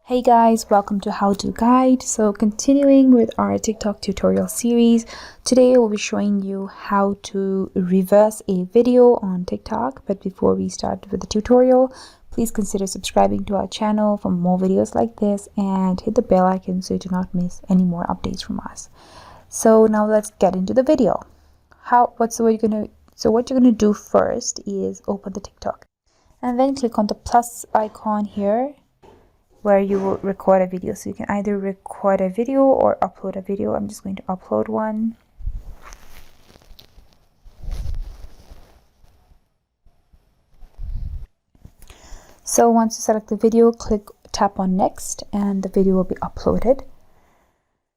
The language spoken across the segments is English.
Hey guys, welcome to How To Guide. So continuing with our TikTok tutorial series, today we'll be showing you how to reverse a video on TikTok. But before we start with the tutorial, please consider subscribing to our channel for more videos like this and hit the bell icon so you do not miss any more updates from us. So now let's get into the video. What you're gonna do first is open the TikTok and then click on the plus icon here where you will record a video. So you can either record a video or upload a video. I'm just going to upload one. So once you select the video, tap on next and the video will be uploaded.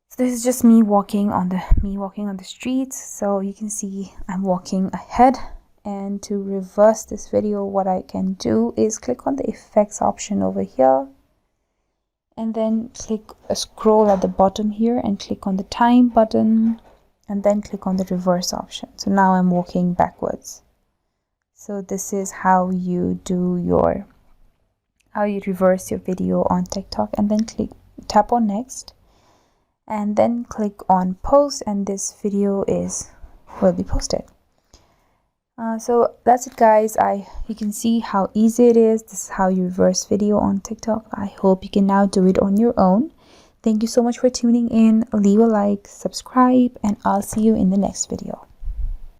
So this is just me walking on the streets. So you can see I'm walking ahead, and to reverse this video, what I can do is click on the effects option over here, and then scroll at the bottom here and click on the time button, and then click on the reverse option. So now I'm walking backwards. So this is how you reverse your video on TikTok, and then tap on next and then click on post, and this video will be posted. So that's it guys. You can see how easy it is. This is how you reverse video on TikTok. I hope you can now do it on your own. Thank you so much for tuning in. Leave a like, subscribe, and I'll see you in the next video.